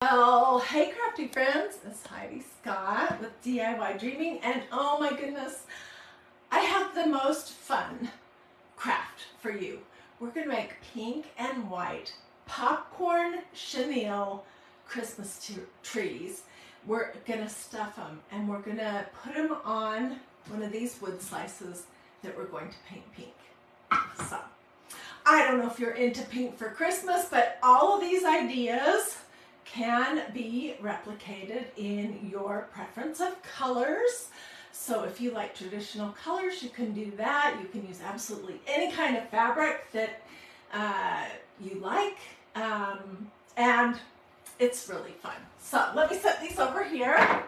Well, hey crafty friends, it's Hiedi Scott with DIY Dreaming, and oh my goodness, I have the most fun craft for you. We're going to make pink and white popcorn chenille Christmas trees. We're going to stuff them and we're going to put them on one of these wood slices that we're going to paint pink. So, I don't know if you're into pink for Christmas, but all of these ideas can be replicated in your preference of colors. So if you like traditional colors, you can do that. You can use absolutely any kind of fabric that you like, and it's really fun. So let me set these over here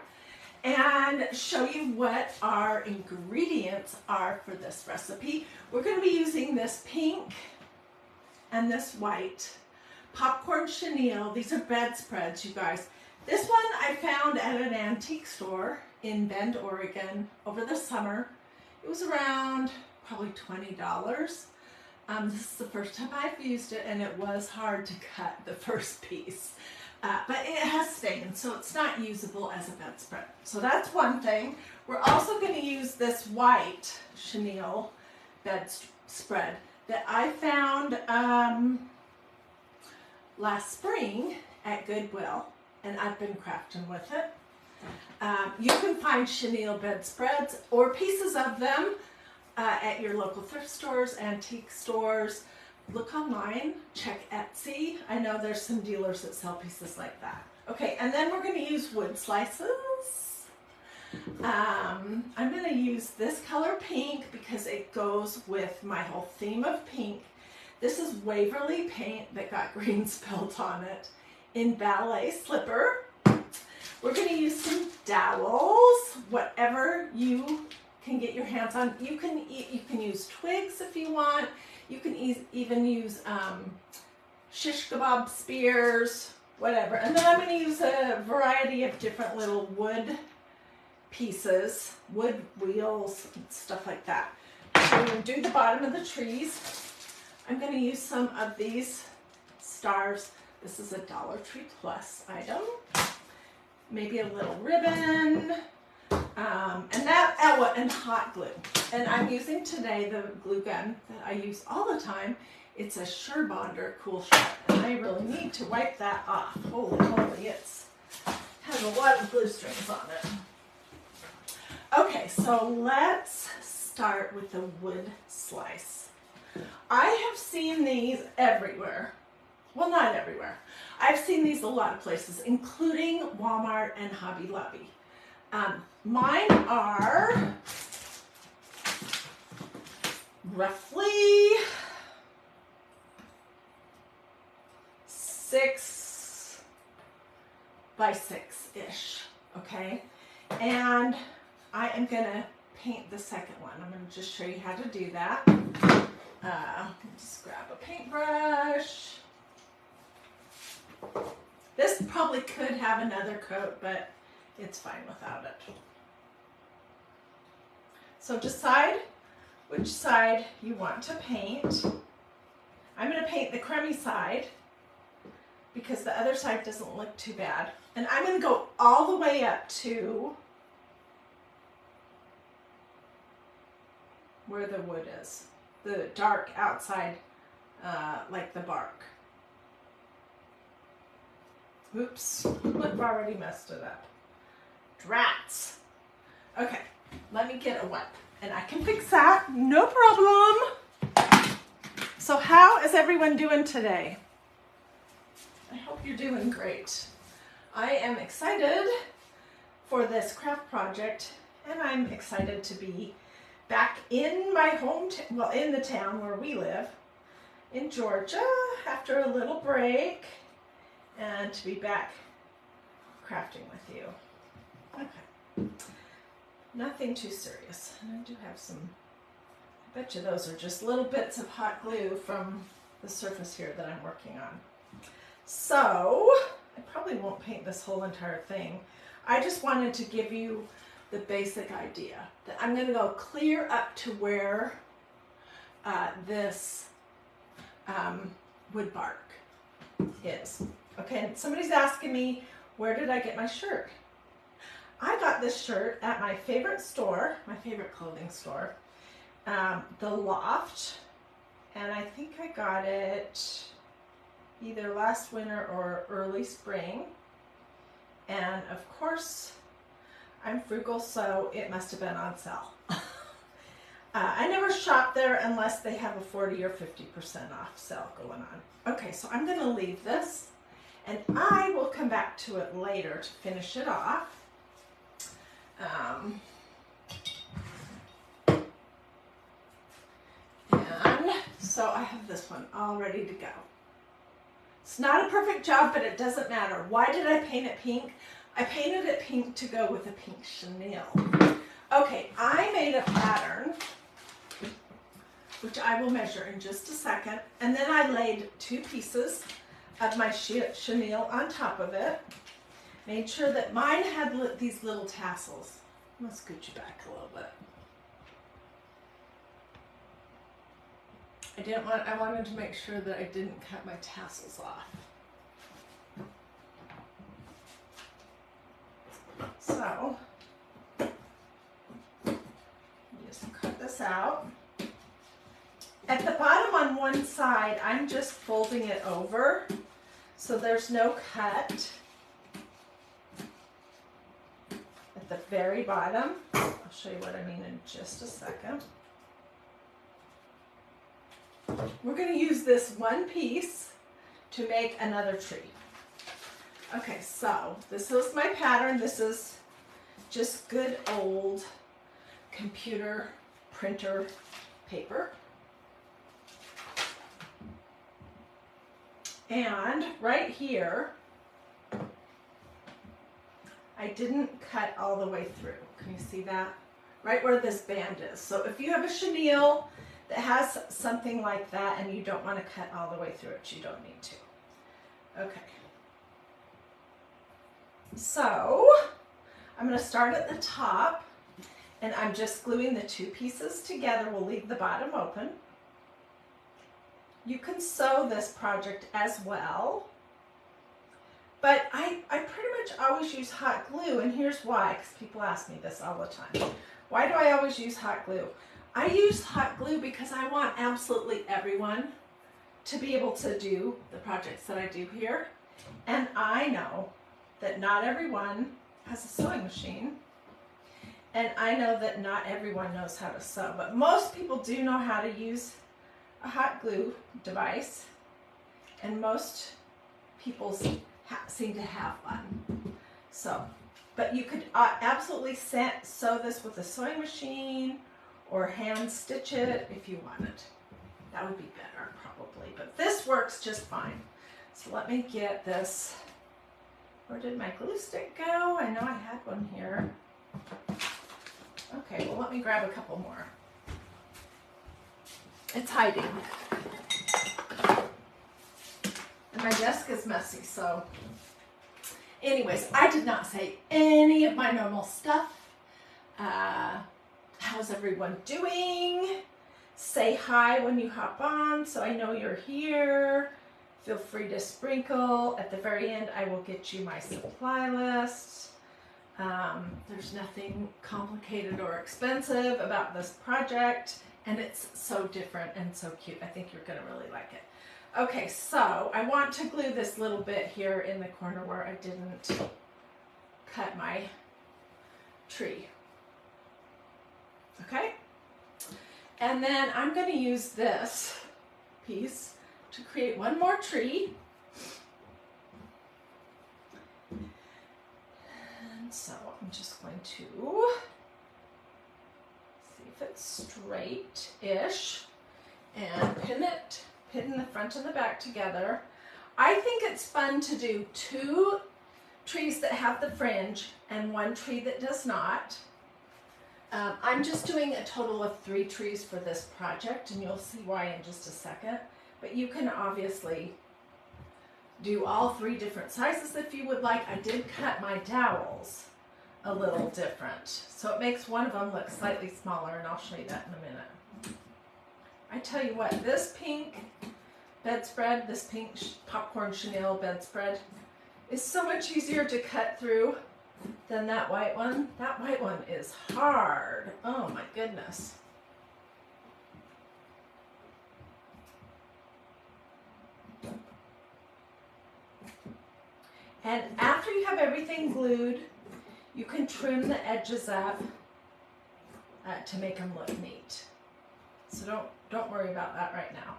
and show you what our ingredients are for this recipe. We're going to be using this pink and this white popcorn chenille. These are bedspreads, you guys. This one I found at an antique store in Bend, Oregon over the summer. It was around probably $20. This is the first time I've used it, and it was hard to cut the first piece. But it has stains, so it's not usable as a bedspread. So that's one thing. We're also going to use this white chenille bedspread that I found last spring at Goodwill, and I've been crafting with it. You can find chenille bedspreads or pieces of them at your local thrift stores, antique stores. Look online, check Etsy. I know there's some dealers that sell pieces like that. Okay, and then we're going to use wood slices. I'm going to use this color pink because it goes with my whole theme of pink. This is Waverly paint that got green spilled on it in ballet slipper. We're going to use some dowels, whatever you can get your hands on. You can use twigs if you want. You can even use shish kebab spears, whatever. And then I'm going to use a variety of different little wood pieces, wood wheels, and stuff like that. So we're going to do the bottom of the trees. I'm going to use some of these stars. This is a Dollar Tree Plus item. Maybe a little ribbon, and hot glue. And I'm using today the glue gun that I use all the time. It's a Surebonder Cool Shot, and I really need to wipe that off. Holy moly, it has a lot of glue strings on it. Okay, so let's start with the wood slice. I have seen these everywhere. Well, not everywhere. I've seen these a lot of places, including Walmart and Hobby Lobby. Mine are roughly 6 by 6-ish, okay? And I am gonna paint the second one. I'm gonna just show you how to do that. Just grab a paintbrush. This probably could have another coat, but it's fine without it. So decide which side you want to paint. I'm going to paint the crummy side because the other side doesn't look too bad. And I'm going to go all the way up to where the wood is. The dark outside, like the bark. Oops, I've already messed it up. Drats. Okay, let me get a wipe and I can fix that, no problem. So how is everyone doing today? I hope you're doing great. I am excited for this craft project, and I'm excited to be back in my hometown, well, in the town where we live, in Georgia, after a little break, and to be back crafting with you. Okay, nothing too serious. And I do have some, I bet you those are just little bits of hot glue from the surface here that I'm working on. So, I probably won't paint this whole entire thing. I just wanted to give you the basic idea that I'm going to go clear up to where this wood bark is. Okay, and somebody's asking me, where did I get my shirt? I got this shirt at my favorite store, my favorite clothing store, The Loft, and I think I got it either last winter or early spring. And of course, I'm frugal, so it must have been on sale. I never shop there unless they have a 40 or 50% off sale going on. Okay, so I'm gonna leave this, and I will come back to it later to finish it off. And so I have this one all ready to go. It's not a perfect job, but it doesn't matter. Why did I paint it pink? I painted it pink to go with a pink chenille. Okay, I made a pattern, which I will measure in just a second, and then I laid 2 pieces of my chenille on top of it. Made sure that mine had these little tassels. I'm gonna scoot you back a little bit. I wanted to make sure that I didn't cut my tassels off. So, just cut this out. At the bottom on one side, I'm just folding it over so there's no cut. At the very bottom, I'll show you what I mean in just a second. We're going to use this one piece to make another tree. Okay, so this is my pattern. This is just good old computer printer paper. And right here, I didn't cut all the way through. Can you see that? Right where this band is. So if you have a chenille that has something like that and you don't want to cut all the way through it, you don't need to. Okay. So I'm going to start at the top, and I'm just gluing the 2 pieces together. We'll leave the bottom open. You can sew this project as well, but I pretty much always use hot glue, and here's why, because people ask me this all the time. Why do I always use hot glue? I use hot glue because I want absolutely everyone to be able to do the projects that I do here, and I know that not everyone has a sewing machine, and I know that not everyone knows how to sew, but most people do know how to use a hot glue device, and most people seem to have one. So, but you could absolutely sew this with a sewing machine or hand stitch it if you wanted. That would be better probably, but this works just fine. So let me get this. Where did my glue stick go? I know I had one here. Okay, well let me grab a couple more. It's hiding. And my desk is messy, so. Anyways, I did not say any of my normal stuff. How's everyone doing? Say hi when you hop on so I know you're here. Feel free to sprinkle. At the very end, I will get you my supply list. There's nothing complicated or expensive about this project, and it's so different and so cute. I think you're gonna really like it. Okay, so I want to glue this little bit here in the corner where I didn't cut my tree. Okay? And then I'm gonna use this piece to create one more tree. And so I'm just going to see if it's straight-ish and pin the front and the back together. I think it's fun to do 2 trees that have the fringe and 1 tree that does not. I'm just doing a total of 3 trees for this project, and you'll see why in just a second. But you can obviously do all 3 different sizes if you would like. I did cut my dowels a little different, so it makes one of them look slightly smaller, and I'll show you that in a minute. I tell you what, this pink bedspread, this pink popcorn chenille bedspread, is so much easier to cut through than that white one. That white one is hard. Oh my goodness. And after you have everything glued, you can trim the edges up to make them look neat. So don't worry about that right now.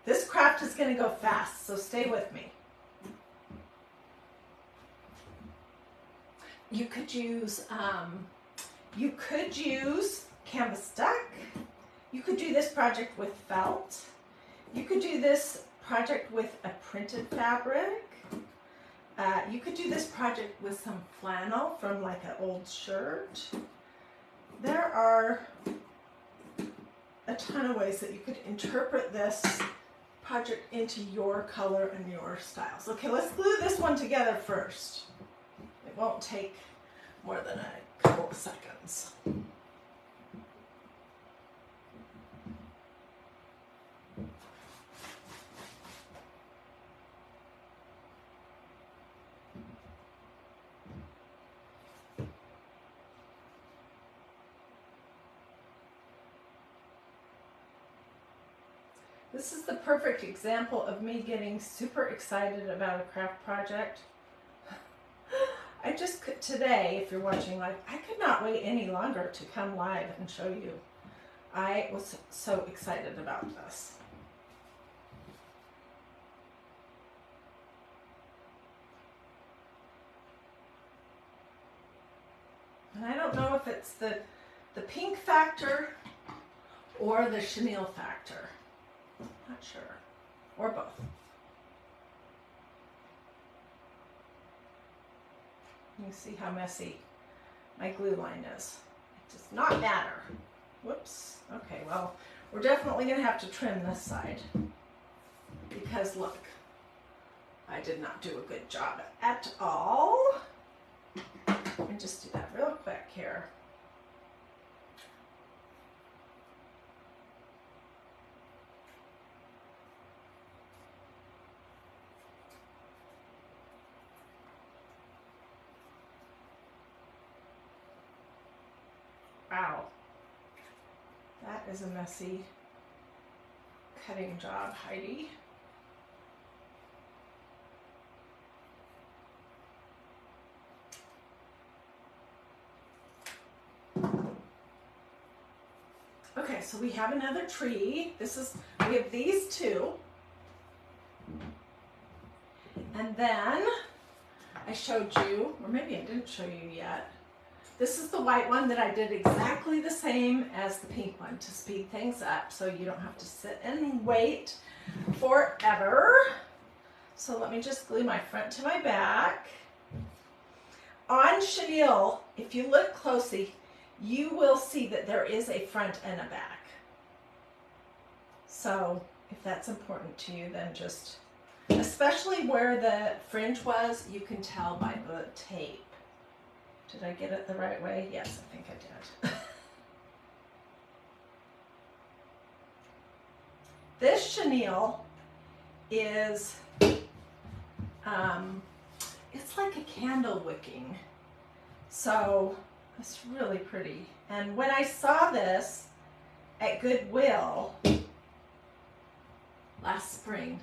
This craft is going to go fast, so stay with me. You could use canvas duck. You could do this project with felt. You could do this project with a printed fabric. You could do this project with some flannel from like an old shirt. There are a ton of ways that you could interpret this project into your color and your styles. Okay, let's glue this one together first. It won't take more than a couple of seconds. This is the perfect example of me getting super excited about a craft project. I just could, today, if you're watching live, I could not wait any longer to come live and show you. I was so excited about this. And I don't know if it's the pink factor or the chenille factor. Not sure, or both. You see how messy my glue line is. It does not matter. Whoops. Okay, well, we're definitely going to have to trim this side because look, I did not do a good job at all. Let me just do that real quick here. Wow, that is a messy cutting job, Heidi. Okay, so we have another tree. We have these two. And then I showed you, or maybe I didn't show you yet, this is the white one that I did exactly the same as the pink one to speed things up so you don't have to sit and wait forever. So let me just glue my front to my back. On chenille, if you look closely, you will see that there is a front and a back. So if that's important to you, then just, especially where the fringe was, you can tell by the tape. Did I get it the right way? Yes, I think I did. This chenille is, it's like a candle wicking. So it's really pretty. And when I saw this at Goodwill last spring,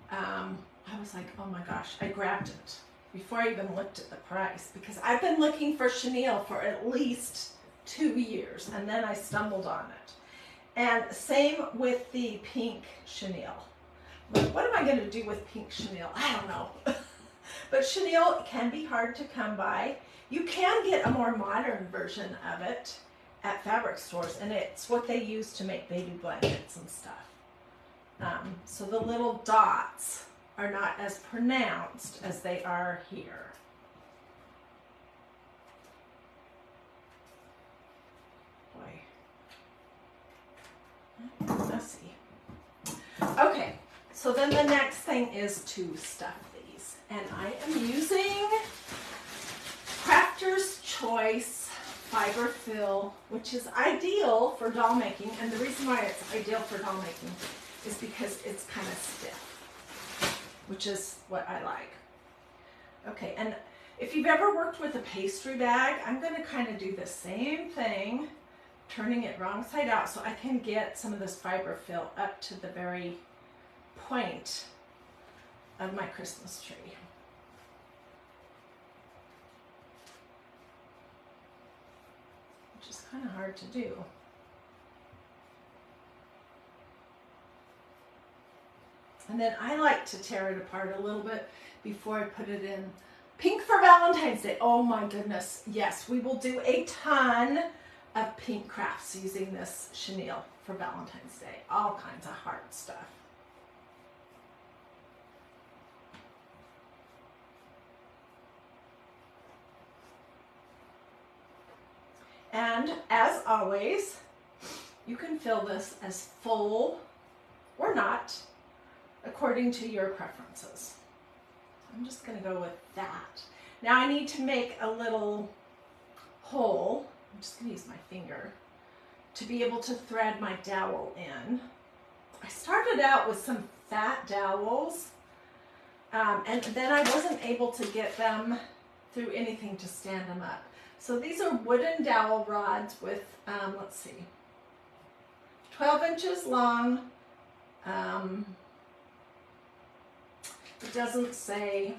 I was like, oh my gosh, I grabbed it before I even looked at the price because I've been looking for chenille for at least 2 years and then I stumbled on it. And same with the pink chenille. Like, what am I going to do with pink chenille? I don't know. But chenille can be hard to come by. You can get a more modern version of it at fabric stores, and it's what they use to make baby blankets and stuff. So the little dots are not as pronounced as they are here. Boy, messy. Okay, so then the next thing is to stuff these. And I am using Crafter's Choice fiber fill, which is ideal for doll making. And the reason why it's ideal for doll making is because it's kind of stiff, which is what I like. Okay, and if you've ever worked with a pastry bag, I'm going to kind of do the same thing, turning it wrong side out so I can get some of this fiber fill up to the very point of my Christmas tree. Which is kind of hard to do. And then I like to tear it apart a little bit before I put it in. Pink for Valentine's Day. Oh my goodness. Yes, we will do a ton of pink crafts using this chenille for Valentine's Day. All kinds of heart stuff. And as always, you can fill this as full or not, according to your preferences. I'm just going to go with that. Now I need to make a little hole. I'm just going to use my finger to be able to thread my dowel in. I started out with some fat dowels, and then I wasn't able to get them through anything to stand them up. So these are wooden dowel rods with, let's see, 12 inches long. It doesn't say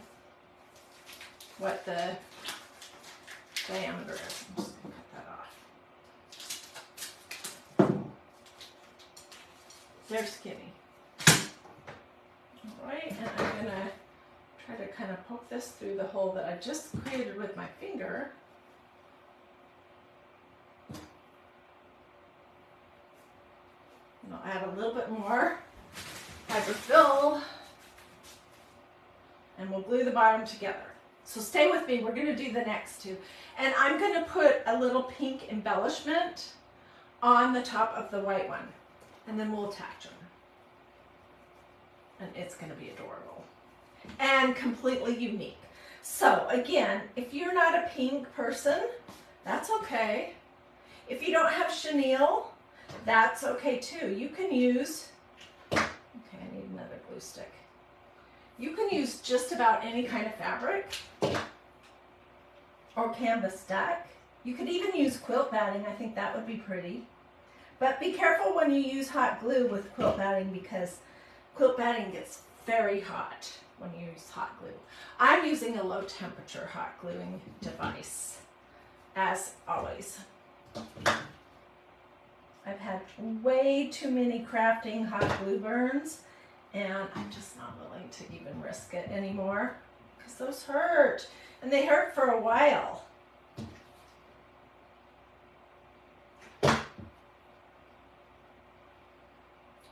what the diameter is. I'm just going to cut that off. They're skinny. All right, and I'm going to try to kind of poke this through the hole that I just created with my finger. And I'll add a little bit more fiber fill. And we'll glue the bottom together. So stay with me, we're going to do the next two. And I'm going to put a little pink embellishment on the top of the white one. And then we'll attach them. And it's going to be adorable. And completely unique. So again, if you're not a pink person, that's okay. If you don't have chenille, that's okay too. You can use, okay, I need another glue stick. You can use just about any kind of fabric or canvas duck. You could even use quilt batting. I think that would be pretty. But be careful when you use hot glue with quilt batting because quilt batting gets very hot when you use hot glue. I'm using a low temperature hot gluing device, as always. I've had way too many crafting hot glue burns. And I'm just not willing to even risk it anymore because those hurt. And they hurt for a while.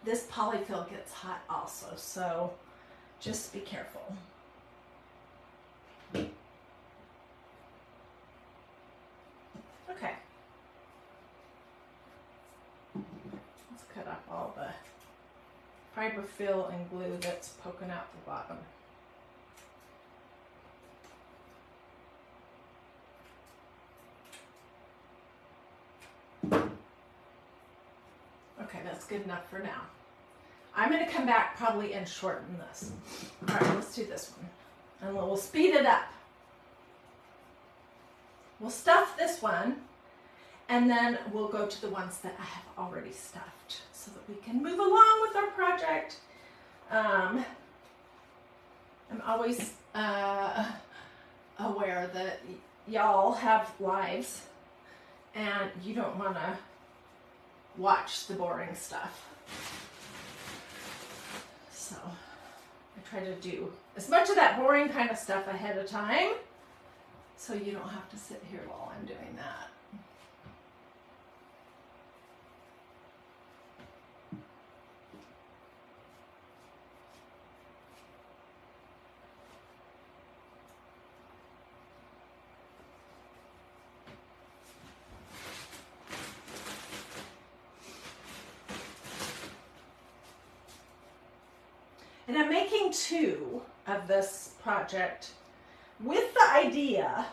This polyfill gets hot also, so just be careful. Okay. Let's cut up all the fiber fill and glue that's poking out the bottom. Okay, that's good enough for now. I'm going to come back probably and shorten this. All right, let's do this one. And we'll speed it up. We'll stuff this one, and then we'll go to the ones that I have already stuffed so that we can move along with our project. I'm always aware that y'all have lives and you don't want to watch the boring stuff. So I try to do as much of that boring kind of stuff ahead of time so you don't have to sit here while I'm doing that. And I'm making two of this project with the idea,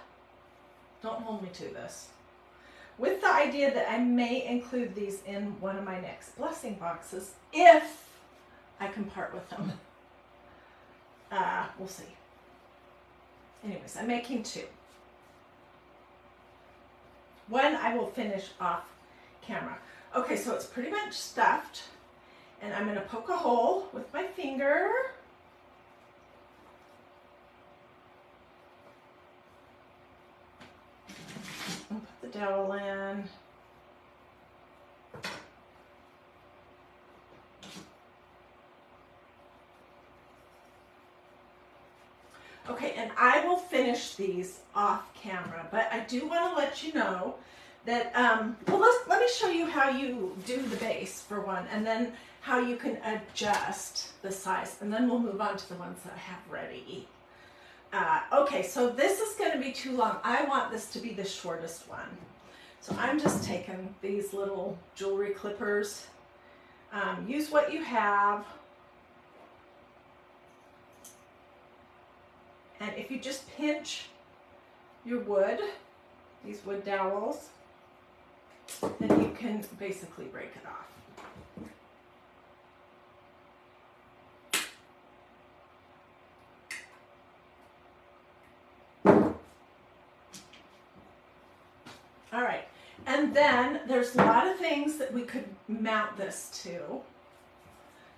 don't hold me to this, with the idea that I may include these in one of my next blessing boxes if I can part with them. We'll see. Anyways, I'm making 2. One I will finish off camera. Okay, so it's pretty much stuffed, and I'm going to poke a hole with my finger. And put the dowel in. Okay, and I will finish these off camera, but I do want to let you know that, well, let me show you how you do the base for one, and then how you can adjust the size, and then we'll move on to the ones that I have ready. Okay, so this is going to be too long. I want this to be the shortest one. So I'm just taking these little jewelry clippers. Use what you have. And if you just pinch your wood, these wood dowels, then you can basically break it off. All right, and then there's a lot of things that we could mount this to.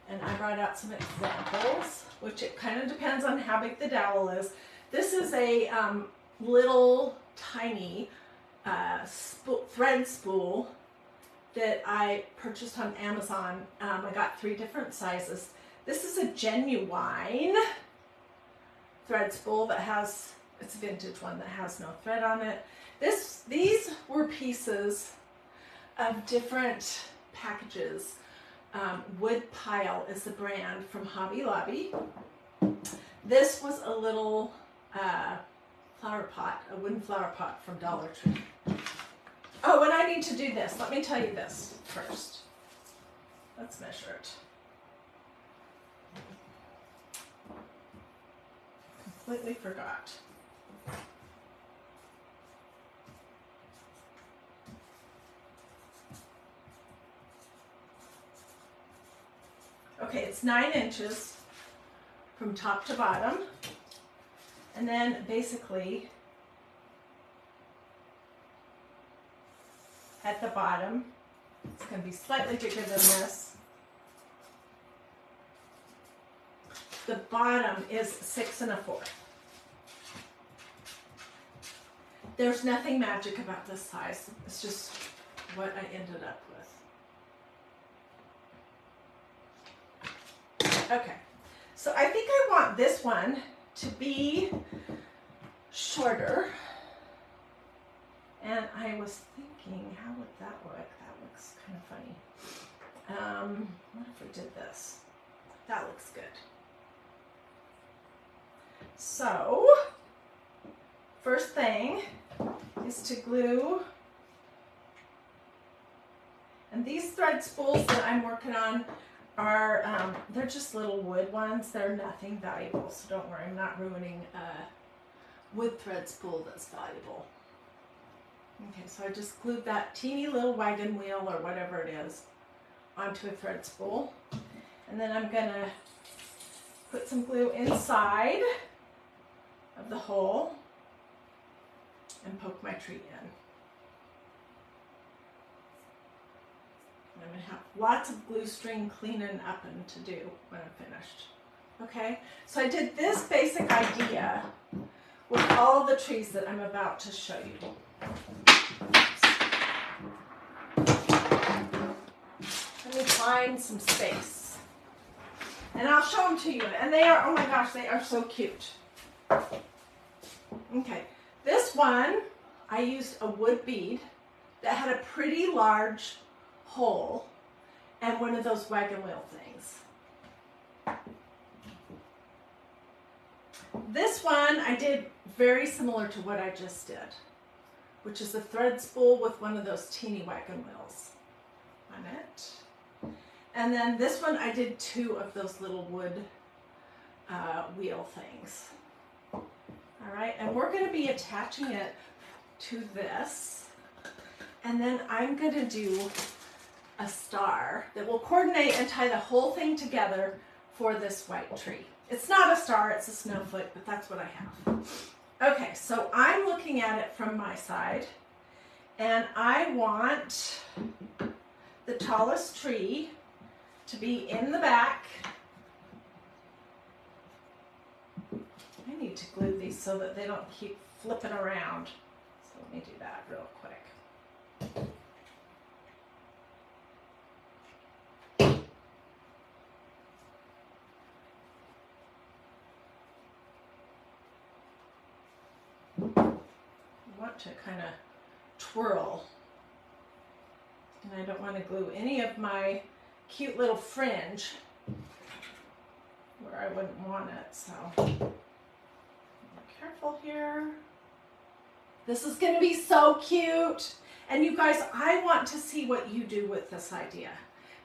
And I brought out some examples, which it kind of depends on how big the dowel is. This is a little tiny thread spool that I purchased on Amazon. I got 3 different sizes. This is a genuine thread spool that has, it's a vintage one that has no thread on it. These were pieces of different packages. Wood Pile is the brand from Hobby Lobby. This was a little flower pot, a wooden flower pot from Dollar Tree. Oh, and I need to do this. Let me tell you this first. Let's measure it. Completely forgot. Okay, it's 9 inches from top to bottom, and then basically at the bottom, it's going to be slightly bigger than this. The bottom is 6 1/4. There's nothing magic about this size. It's just what I ended up with. Okay, so I think I want this one to be shorter, and I was thinking, how would that look? That looks kind of funny. What if we did this? That looks good. So, first thing is to glue, and these thread spools that I'm working on are, they're just little wood ones. They're nothing valuable, so don't worry, I'm not ruining a wood thread spool that's valuable. Okay, so I just glued that teeny little wagon wheel or whatever it is onto a thread spool. And then I'm gonna put some glue inside of the hole and poke my tree in. I'm going to have lots of glue string cleaning up and to do when I'm finished. Okay, so I did this basic idea with all the trees that I'm about to show you. Let me find some space. And I'll show them to you. And they are, oh my gosh, they are so cute. Okay, this one, I used a wood bead that had a pretty large hole and one of those wagon wheel things. This one I did very similar to what I just did, which is a thread spool with one of those teeny wagon wheels on it. And then this one I did 2 of those little wood wheel things. All right, and we're going to be attaching it to this. And then I'm going to do a star that will coordinate and tie the whole thing together for this white tree. It's not a star, it's a snowflake, but that's what I have. Okay, so I'm looking at it from my side, and I want the tallest tree to be in the back. I need to glue these so that they don't keep flipping around. So let me do that real quick. I want to kind of twirl, and I don't want to glue any of my cute little fringe where I wouldn't want it, so be careful here. This is going to be so cute. And you guys, I want to see what you do with this idea,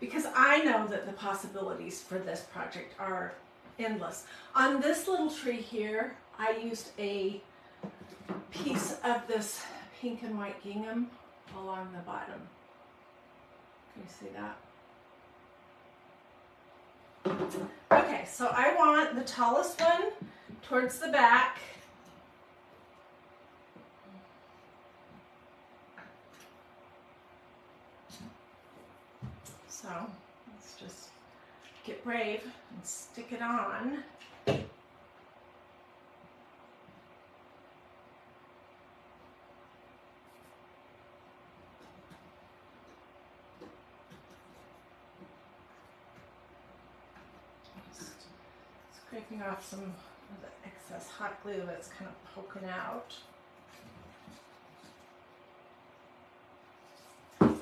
because I know that the possibilities for this project are endless. On this little tree here, I used a piece of this pink and white gingham along the bottom. Can you see that? Okay, so I want the tallest one towards the back. So let's just get brave and stick it on. Scraping off some of the excess hot glue that's kind of poking out.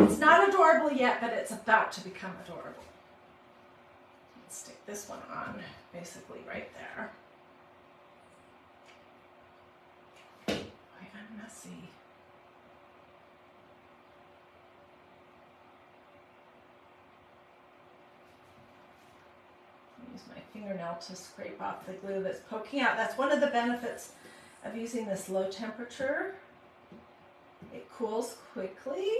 It's not adorable yet, but it's about to become adorable. Let's stick this one on basically right there. Boy, I'm messy. Use my fingernail to scrape off the glue that's poking out. That's one of the benefits of using this low temperature. It cools quickly.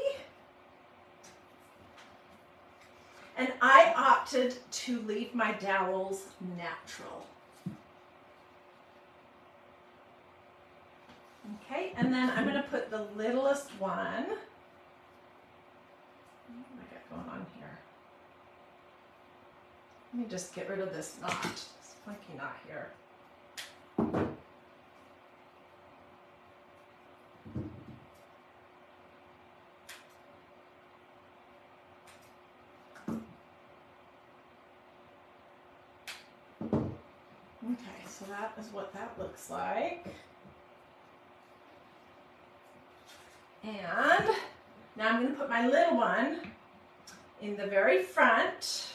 And I opted to leave my dowels natural. Okay, and then I'm going to put the littlest one. What do I got going on here? Let me just get rid of this knot, this funky knot here. Okay, so that is what that looks like. And now I'm going to put my little one in the very front.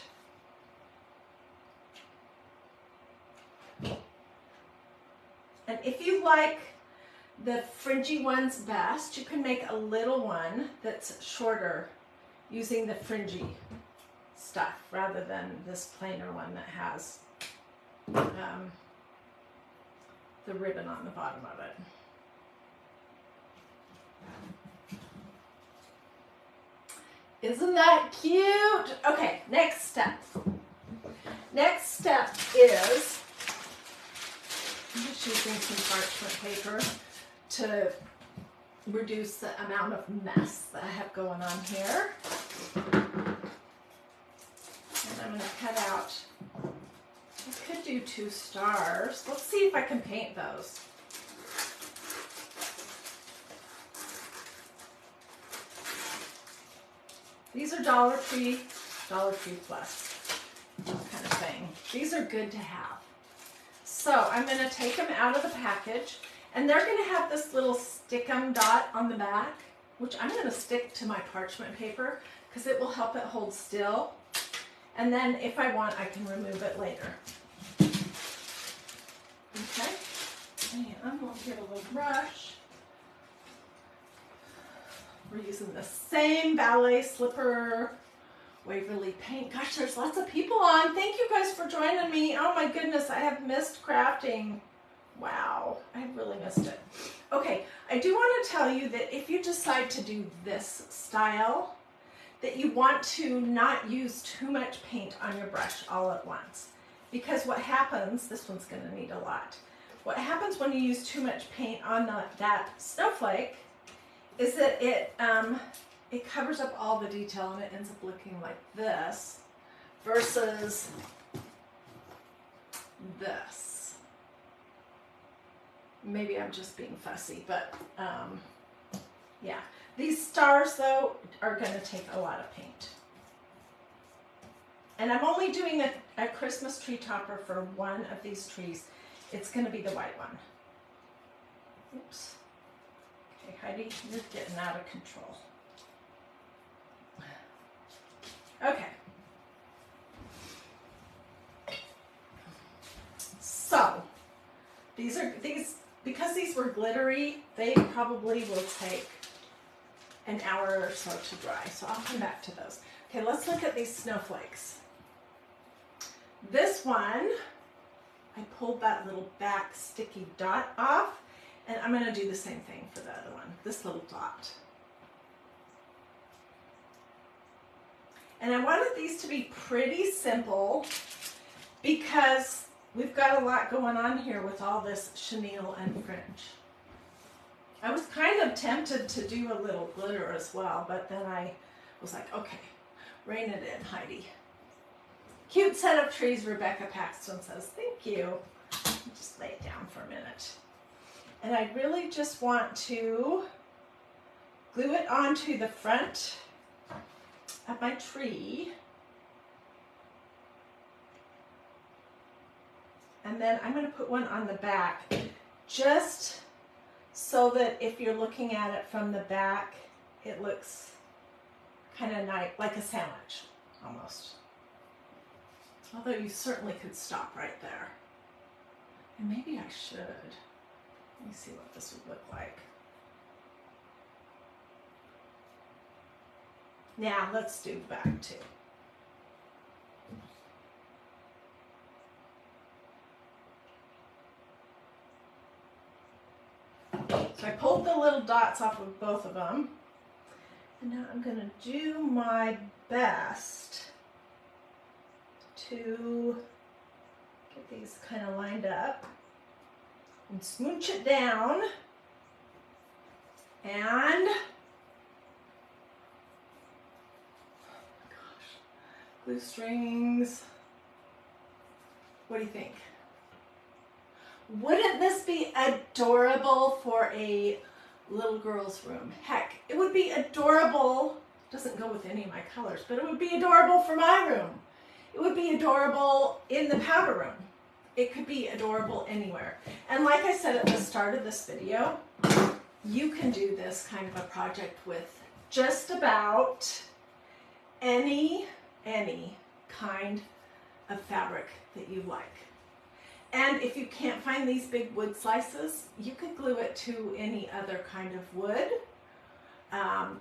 And if you like the fringy ones best, you can make a little one that's shorter using the fringy stuff rather than this plainer one that has the ribbon on the bottom of it. Isn't that cute? Okay, next step. Next step is, I'm just using some parchment paper to reduce the amount of mess that I have going on here. And I'm going to cut out, I could do 2 stars. Let's see if I can paint those. These are Dollar Tree Plus kind of thing. These are good to have. So I'm going to take them out of the package, and they're going to have this little stick-em dot on the back, which I'm going to stick to my parchment paper because it will help it hold still. And then if I want, I can remove it later. Okay, and we'll get a little brush. We're using the same ballet slipper Waverly paint. Gosh, there's lots of people on. Thank you guys for joining me. Oh my goodness, I have missed crafting. Wow, I really missed it. Okay, I do want to tell you that if you decide to do this style, that you want to not use too much paint on your brush all at once. Because what happens, this one's going to need a lot. What happens when you use too much paint on that snowflake is that it covers up all the detail and it ends up looking like this versus this. Maybe I'm just being fussy, but yeah. These stars, though, are going to take a lot of paint. And I'm only doing a Christmas tree topper for one of these trees. It's going to be the white one. Oops. Okay, Heidi, you're getting out of control. Okay. So, because these were glittery, they probably will take an hour or so to dry. So I'll come back to those. Okay, let's look at these snowflakes. This one, I pulled that little back sticky dot off, and I'm going to do the same thing for the other one, this little dot. And I wanted these to be pretty simple because we've got a lot going on here with all this chenille and fringe. I was kind of tempted to do a little glitter as well, but then I was like, okay, rein it in, Heidi. Cute set of trees, Rebecca Paxton says, thank you. Just lay it down for a minute. And I really just want to glue it onto the front of my tree. And then I'm going to put one on the back, just so that if you're looking at it from the back, it looks kind of nice, like a sandwich, almost. Although you certainly could stop right there. And maybe I should. Let me see what this would look like. Now let's do back two. So I pulled the little dots off of both of them. And now I'm going to do my best to get these kind of lined up and smooch it down. And glue strings. What do you think? Wouldn't this be adorable for a little girl's room? Heck, it would be adorable. Doesn't go with any of my colors, but it would be adorable for my room. It would be adorable in the powder room. It could be adorable anywhere. And like I said at the start of this video, you can do this kind of a project with just about any kind of fabric that you like. And if you can't find these big wood slices, you could glue it to any other kind of wood.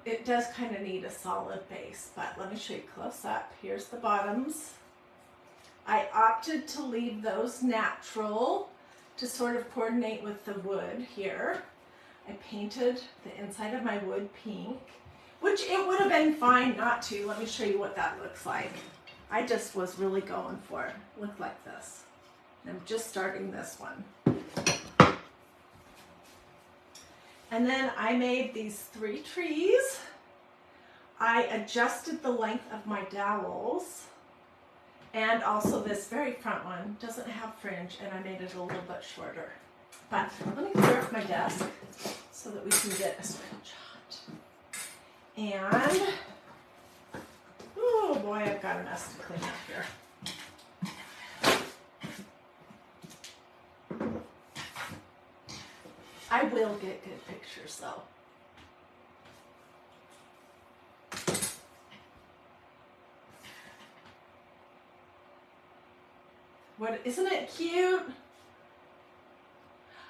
It does kind of need a solid base, but let me show you close up. Here's the bottoms. I opted to leave those natural to sort of coordinate with the wood here. I painted the inside of my wood pink, which it would have been fine not to. Let me show you what that looks like. I just was really going for it. Look like this. I'm just starting this one. And then I made these 3 trees. I adjusted the length of my dowels, and also this very front one doesn't have fringe, and I made it a little bit shorter. But let me clear up my desk so that we can get a screenshot. And, oh boy, I've got a mess to clean up here. I will get good pictures though. What, isn't it cute?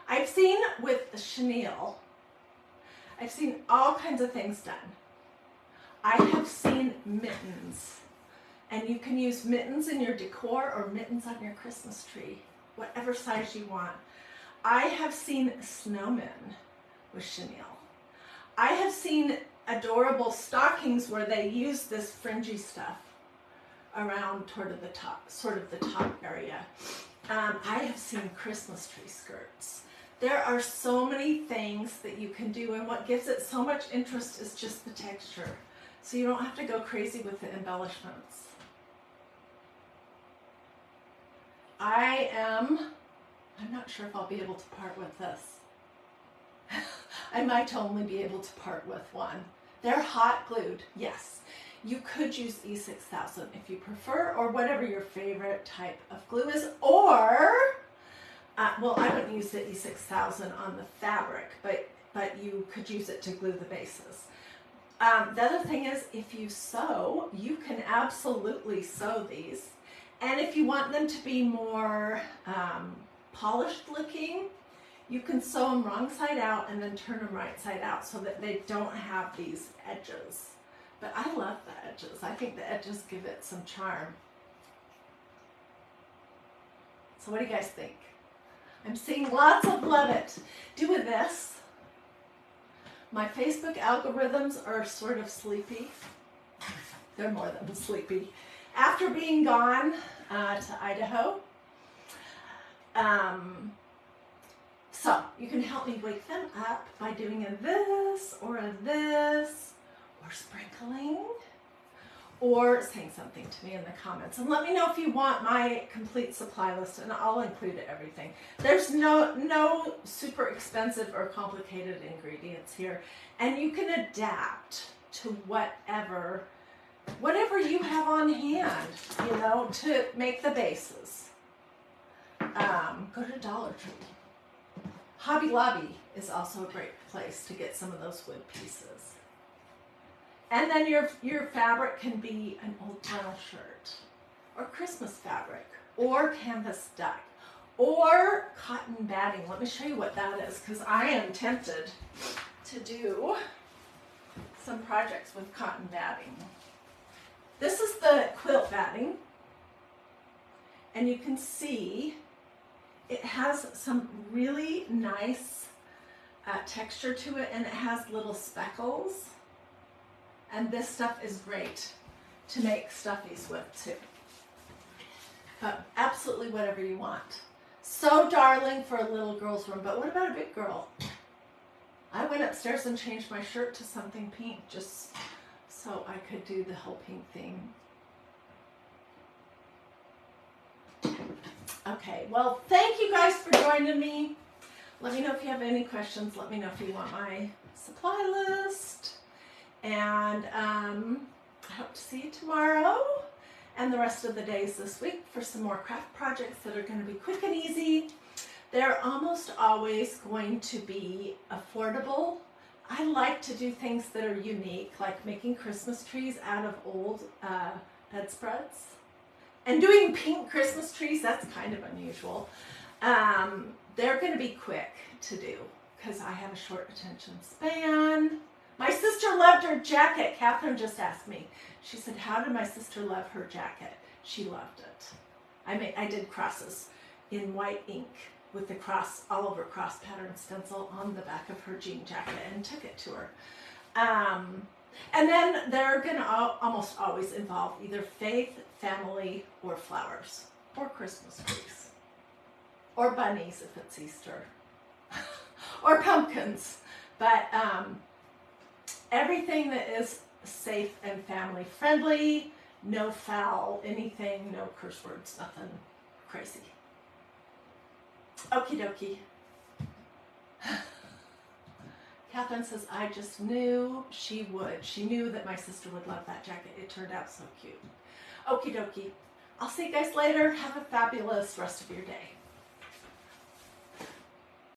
I've seen with the chenille, I've seen all kinds of things done. I have seen mittens, and you can use mittens in your decor or mittens on your Christmas tree, whatever size you want. I have seen snowmen with chenille. I have seen adorable stockings where they use this fringy stuff around toward the top, sort of the top area. I have seen Christmas tree skirts. There are so many things that you can do, and what gives it so much interest is just the texture. So you don't have to go crazy with the embellishments. I'm not sure if I'll be able to part with this. I might only be able to part with one. They're hot glued, yes. You could use E6000 if you prefer, or whatever your favorite type of glue is, or, well, I wouldn't use the E6000 on the fabric, but you could use it to glue the bases. The other thing is, if you sew, you can absolutely sew these. And if you want them to be more polished looking, you can sew them wrong side out and then turn them right side out so that they don't have these edges. But I love the edges. I think the edges give it some charm. So what do you guys think? I'm seeing lots of love it. Do with this. My Facebook algorithms are sort of sleepy. They're more than sleepy. After being gone to Idaho, so you can help me wake them up by doing a this, or sprinkling, or saying something to me in the comments. And let me know if you want my complete supply list, and I'll include everything. There's no super expensive or complicated ingredients here, and you can adapt to whatever you have on hand, you know, to make the bases. Go to Dollar Tree. Hobby Lobby is also a great place to get some of those wood pieces. And then your fabric can be an old flannel shirt, or Christmas fabric, or canvas duck, or cotton batting. Let me show you what that is, because I am tempted to do some projects with cotton batting. This is the quilt batting, and you can see it has some really nice texture to it, and it has little speckles. And this stuff is great to make stuffies with too. But absolutely whatever you want. So darling for a little girl's room, but what about a big girl? I went upstairs and changed my shirt to something pink just so I could do the whole pink theme. Okay, well, thank you guys for joining me. Let me know if you have any questions. Let me know if you want my supply list. And I hope to see you tomorrow and the rest of the days this week for some more craft projects that are going to be quick and easy. They're almost always going to be affordable. I like to do things that are unique, like making Christmas trees out of old bedspreads. And doing pink Christmas trees, that's kind of unusual. They're going to be quick to do because I have a short attention span. My sister loved her jacket. Catherine just asked me. She said, how did my sister love her jacket? She loved it. I did crosses in white ink with the cross, all over cross pattern stencil on the back of her jean jacket and took it to her. And then they're going to almost always involve either faith, family, or flowers, or Christmas trees, or bunnies if it's Easter, or pumpkins. But everything that is safe and family friendly, no foul anything, no curse words, nothing crazy. Okie dokie. Catherine says, I just knew she would. She knew that my sister would love that jacket. It turned out so cute. Okie dokie. I'll see you guys later. Have a fabulous rest of your day.